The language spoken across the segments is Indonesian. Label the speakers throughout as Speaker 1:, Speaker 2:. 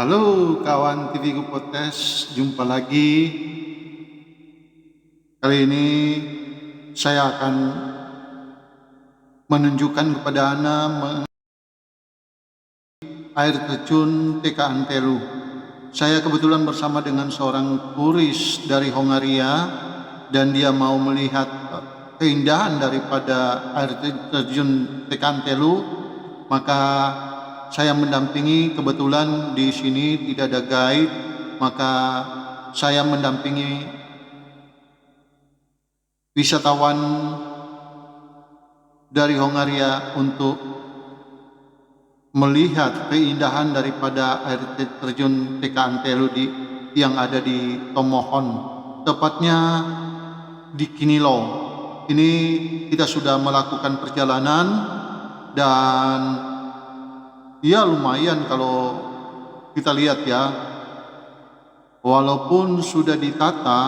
Speaker 1: Halo kawan TV Ku Podcast, jumpa lagi. Kali ini saya akan menunjukkan kepada Anda air terjun TK Antelu. Saya kebetulan bersama dengan seorang turis dari Hongaria dan dia mau melihat keindahan daripada air terjun TK Antelu. Maka saya mendampingi, kebetulan di sini tidak ada guide, maka saya mendampingi wisatawan dari Hongaria untuk melihat keindahan daripada air terjun TK Antelu yang ada di Tomohon, tepatnya di Kinilo. Ini kita sudah melakukan perjalanan dan ya lumayan kalau kita lihat ya, walaupun sudah ditata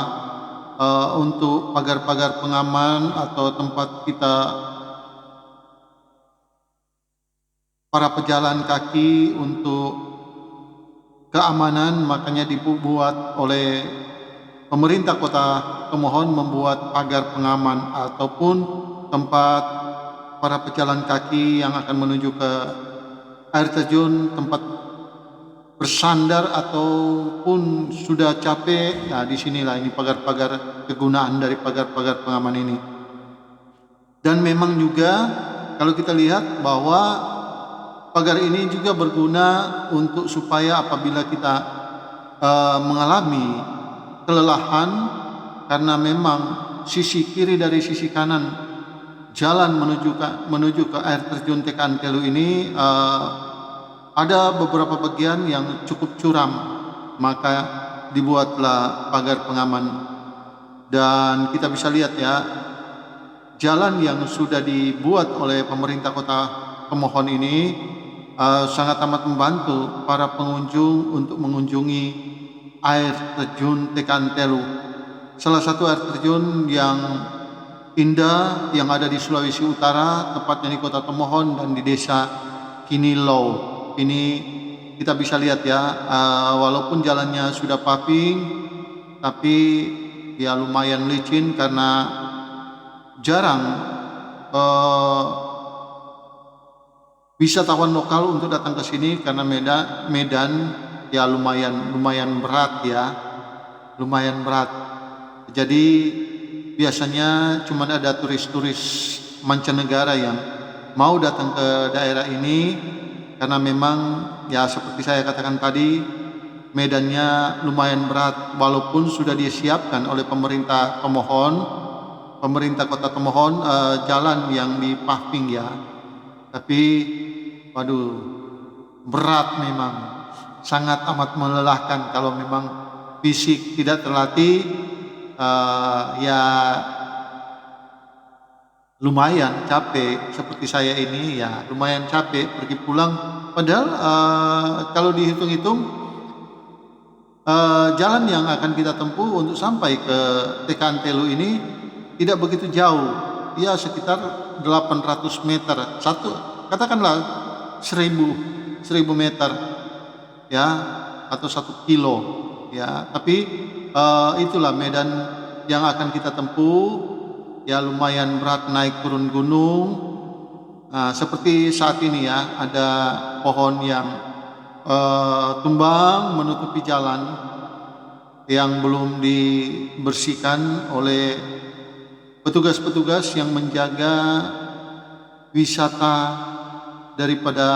Speaker 1: untuk pagar-pagar pengaman atau tempat kita para pejalan kaki untuk keamanan, makanya dibuat oleh pemerintah Kota Tomohon membuat pagar pengaman ataupun tempat para pejalan kaki yang akan menuju ke air terjun, tempat bersandar ataupun sudah capek. Nah, disinilah ini pagar-pagar, kegunaan dari pagar-pagar pengaman ini. Dan memang juga kalau kita lihat bahwa pagar ini juga berguna untuk supaya apabila kita mengalami kelelahan, karena memang sisi kiri dari sisi kanan jalan menuju ke air terjun TK Antelu ini ada beberapa bagian yang cukup curam, maka dibuatlah pagar pengaman. Dan kita bisa lihat ya, jalan yang sudah dibuat oleh pemerintah Kota Tomohon ini sangat amat membantu para pengunjung untuk mengunjungi air terjun TK Antelu. Salah satu air terjun yang indah yang ada di Sulawesi Utara, tepatnya di Kota Tomohon dan di Desa Kinilo. Ini kita bisa lihat ya, walaupun jalannya sudah paving, tapi ya lumayan licin karena jarang wisatawan lokal untuk datang ke sini, karena medan ya lumayan berat ya, lumayan berat. Jadi biasanya cuma ada turis-turis mancanegara yang mau datang ke daerah ini, karena memang ya seperti saya katakan tadi, medannya lumayan berat. Walaupun sudah disiapkan oleh pemerintah Tomohon, pemerintah Kota Tomohon, jalan yang di paving ya, tapi waduh, berat memang, sangat amat melelahkan kalau memang fisik tidak terlatih. Ya lumayan capek, seperti saya ini ya lumayan capek pergi pulang. Padahal kalau dihitung-hitung jalan yang akan kita tempuh untuk sampai ke TK Antelu ini tidak begitu jauh, ya sekitar 800 meter, katakanlah 1000 meter ya, atau 1 kilo ya. Tapi itulah medan yang akan kita tempuh, ya lumayan berat, naik turun gunung. Nah, seperti saat ini ya, ada pohon yang tumbang menutupi jalan yang belum dibersihkan oleh petugas-petugas yang menjaga wisata daripada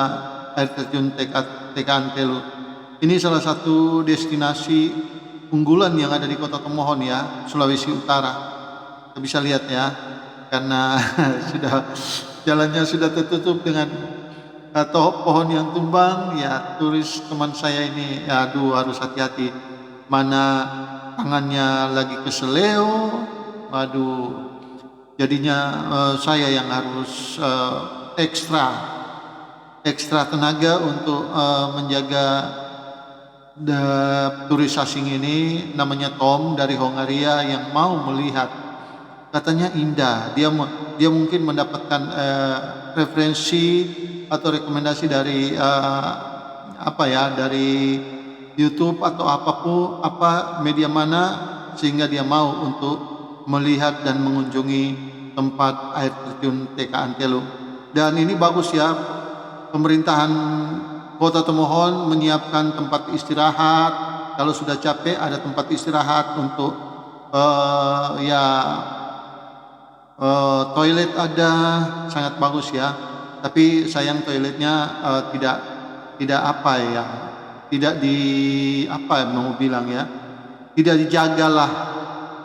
Speaker 1: air terjun TK Antelu. Ini salah satu destinasi unggulan yang ada di Kota Tomohon ya, Sulawesi Utara. Kita bisa lihat ya, karena jalannya sudah tertutup dengan pohon yang tumbang ya. Turis teman saya ini, aduh harus hati-hati, mana tangannya lagi keseleo, aduh, jadinya saya yang harus ekstra tenaga untuk menjaga turis asing ini, namanya Tom dari Hongaria, yang mau melihat, katanya indah. Dia mungkin mendapatkan referensi atau rekomendasi dari dari YouTube atau apapun, apa media mana, sehingga dia mau untuk melihat dan mengunjungi tempat air terjun TK Antelo. Dan ini bagus ya, pemerintahan Kota Tomohon menyiapkan tempat istirahat. Kalau sudah capek ada tempat istirahat untuk toilet ada, sangat bagus ya. Tapi sayang toiletnya tidak apa ya, tidak mau bilang ya, tidak dijagalah,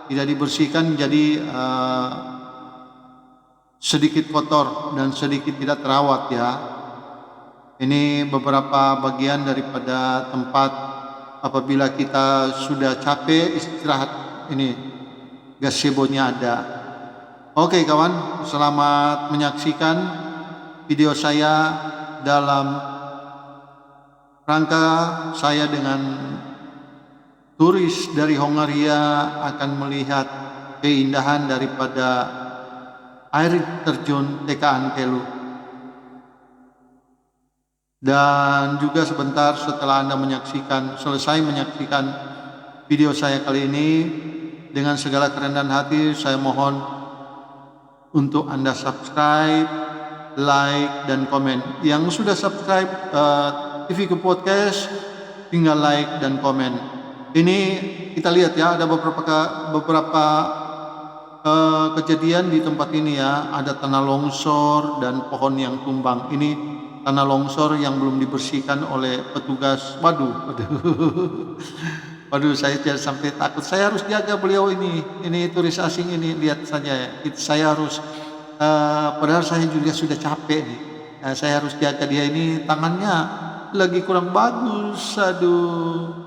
Speaker 1: tidak dibersihkan, jadi sedikit kotor dan sedikit tidak terawat ya. Ini beberapa bagian daripada tempat apabila kita sudah capek istirahat, ini gazebo-nya ada. Oke kawan, selamat menyaksikan video saya dalam rangka saya dengan turis dari Hongaria akan melihat keindahan daripada air terjun TK Antelo. Dan juga sebentar setelah Anda selesai menyaksikan video saya kali ini, dengan segala kerendahan hati saya mohon untuk Anda subscribe, like, dan komen. Yang sudah subscribe TVku Podcast, tinggal like dan komen. Ini kita lihat ya, ada beberapa kejadian di tempat ini ya. Ada tanah longsor dan pohon yang tumbang. Ini tanah longsor yang belum dibersihkan oleh petugas. Waduh. Waduh, saya sampai takut. Saya harus jaga beliau ini. Ini turis asing ini, lihat saja ya. Saya harus, padahal saya juga sudah capek nih. Saya harus jaga dia ini, tangannya lagi kurang bagus. Aduh.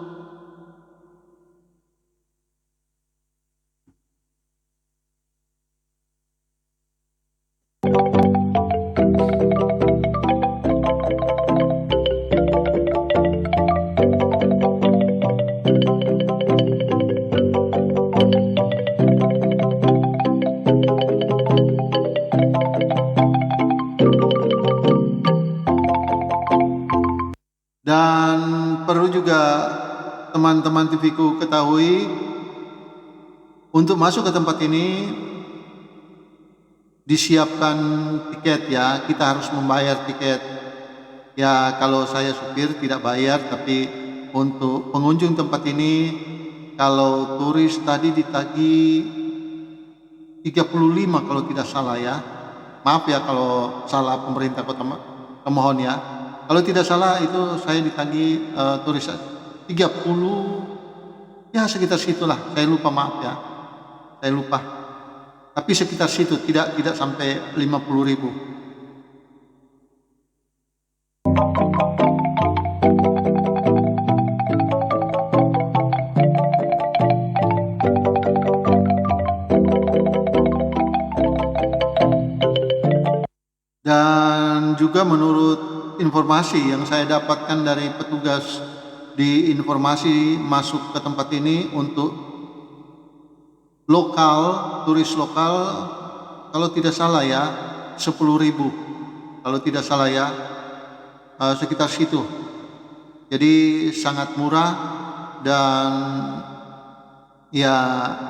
Speaker 1: Dan perlu juga teman-teman TVku ketahui, untuk masuk ke tempat ini disiapkan tiket ya, kita harus membayar tiket. Ya kalau saya supir tidak bayar, tapi untuk pengunjung tempat ini, kalau turis tadi ditagih 35 kalau tidak salah ya. Maaf ya kalau salah pemerintah Kota Tomohon ya. Kalau tidak salah itu saya ditagih turis 30, ya sekitar situlah. Saya lupa, maaf ya. Saya lupa. Tapi sekitar situ, tidak sampai 50.000. Dan juga menurut informasi yang saya dapatkan dari petugas di informasi masuk ke tempat ini, untuk lokal, turis lokal, kalau tidak salah ya 10.000, kalau tidak salah ya, sekitar situ. Jadi sangat murah, dan ya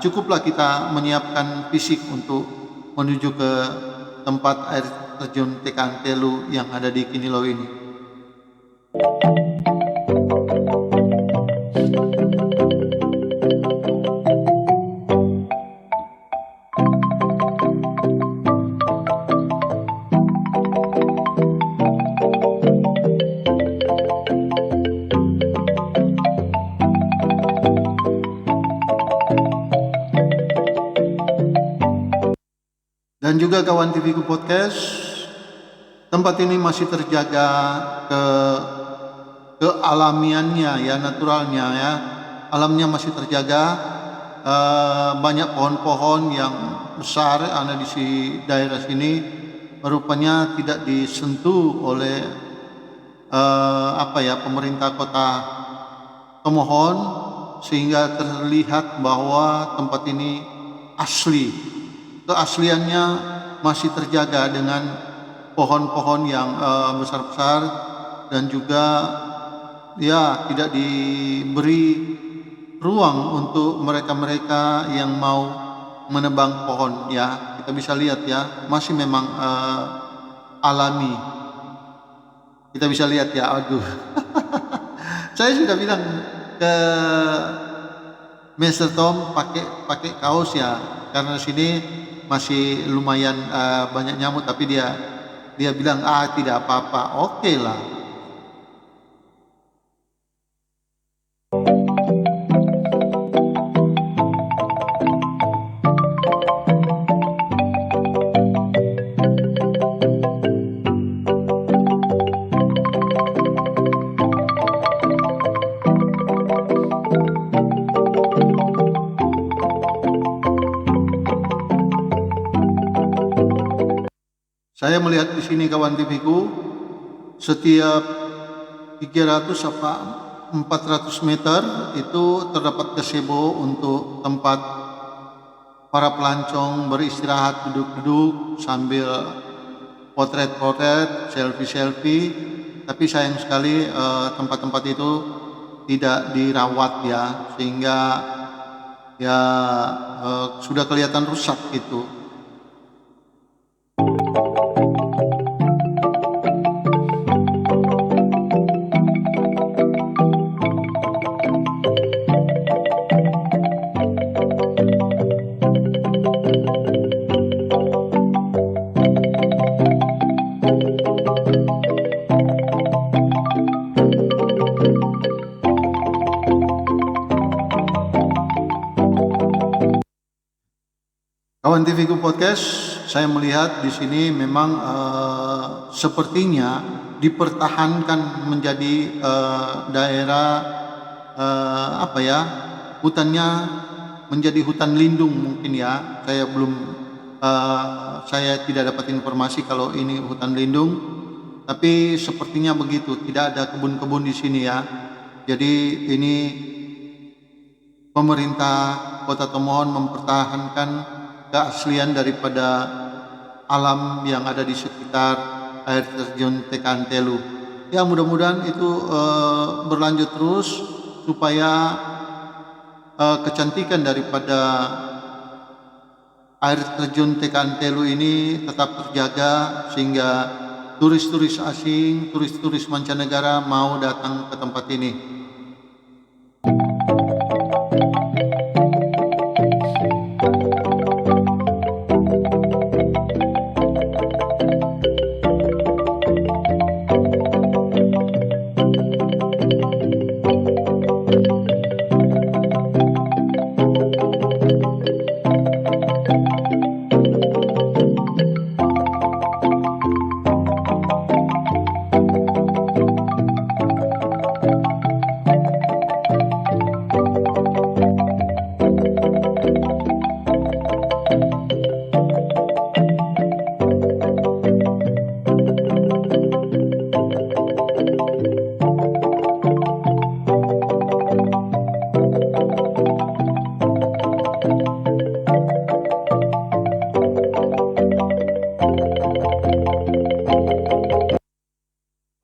Speaker 1: cukuplah kita menyiapkan fisik untuk menuju ke tempat air terjun TK Antelo yang ada di Kinilau ini. Dan juga kawan TVku Podcast, tempat ini masih terjaga kealamiannya ya, naturalnya ya, alamnya masih terjaga. Banyak pohon-pohon yang besar ada di daerah sini, rupanya tidak disentuh oleh pemerintah Kota Tomohon, sehingga terlihat bahwa tempat ini asli. Keasliannya masih terjaga dengan pohon-pohon yang besar-besar, dan juga ya tidak diberi ruang untuk mereka-mereka yang mau menebang pohon ya. Kita bisa lihat ya, masih memang alami. Kita bisa lihat ya, aduh. Saya sudah bilang ke Mr. Tom pakai kaos ya, karena sini masih lumayan banyak nyamuk, tapi dia bilang tidak apa-apa, oke lah. Saya melihat di sini kawan TV-ku, setiap 300 apa 400 meter itu terdapat gazebo untuk tempat para pelancong beristirahat, duduk-duduk sambil potret-potret, selfie-selfie. Tapi sayang sekali tempat-tempat itu tidak dirawat ya, sehingga ya sudah kelihatan rusak gitu. Kawan TV-ku podcast, saya melihat di sini memang sepertinya dipertahankan menjadi daerah apa ya, hutannya menjadi hutan lindung mungkin ya. Saya tidak dapat informasi kalau ini hutan lindung, tapi sepertinya begitu. Tidak ada kebun-kebun di sini ya. Jadi ini pemerintah Kota Tomohon mempertahankan keaslian daripada alam yang ada di sekitar air terjun Tekantelu. Ya mudah-mudahan itu berlanjut terus supaya kecantikan daripada air terjun Tekantelu ini tetap terjaga, sehingga turis-turis asing, turis-turis mancanegara mau datang ke tempat ini.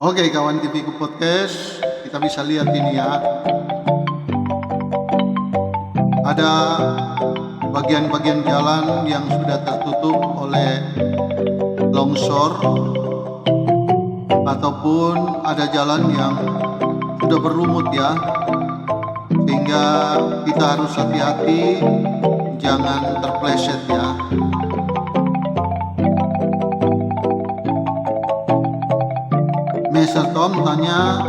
Speaker 1: Oke kawan TV-ku podcast, kita bisa lihat ini ya, ada bagian-bagian jalan yang sudah tertutup oleh longsor, ataupun ada jalan yang sudah berlumut ya, sehingga kita harus hati-hati jangan terpleset ya. Mr. Tom tanya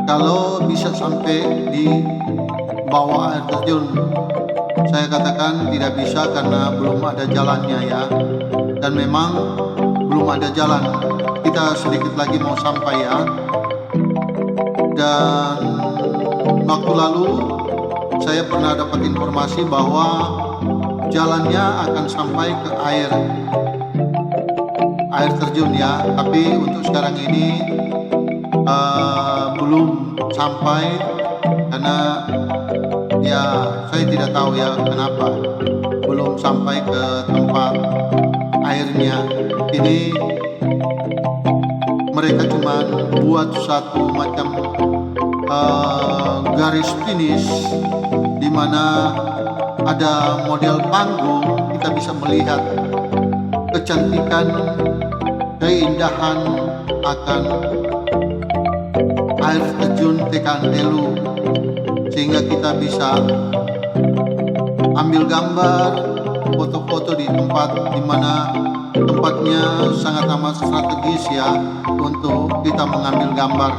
Speaker 1: kalau bisa sampai di bawah air terjun. Saya katakan tidak bisa karena belum ada jalannya ya. Dan memang belum ada jalan. Kita sedikit lagi mau sampai ya. Dan waktu lalu saya pernah dapat informasi bahwa jalannya akan sampai ke air terjun ya, tapi untuk sekarang ini belum sampai karena ya saya tidak tahu ya kenapa belum sampai ke tempat airnya. Ini mereka cuma buat satu macam garis finish di mana ada model panggung, kita bisa melihat kecantikan, keindahan akan air terjun Tekan Telu, sehingga kita bisa ambil gambar, foto-foto di tempat di mana tempatnya sangat amat strategis ya untuk kita mengambil gambar.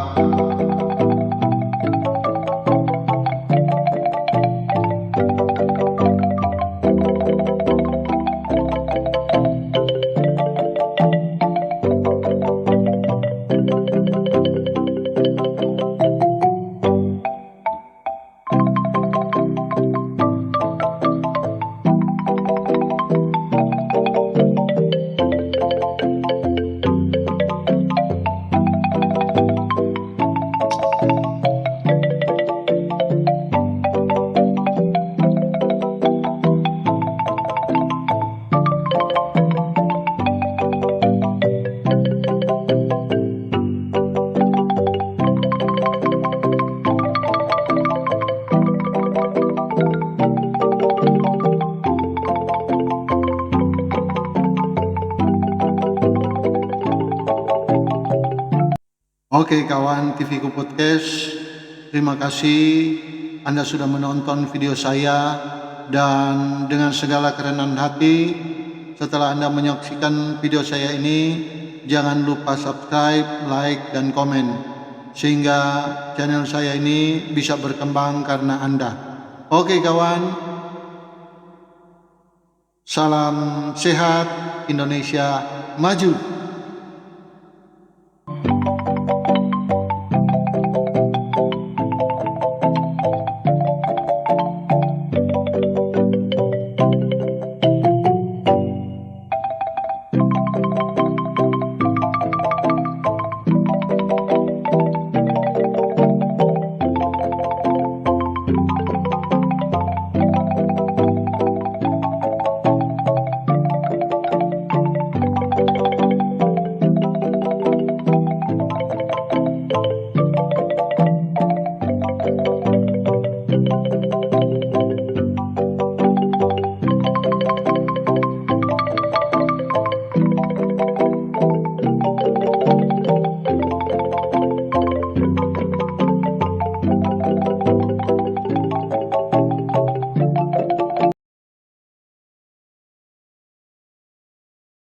Speaker 1: Oke kawan TVku Podcast, terima kasih Anda sudah menonton video saya, dan dengan segala kerendahan hati setelah Anda menyaksikan video saya ini, jangan lupa subscribe, like, dan komen sehingga channel saya ini bisa berkembang karena Anda. Oke kawan, salam sehat, Indonesia maju.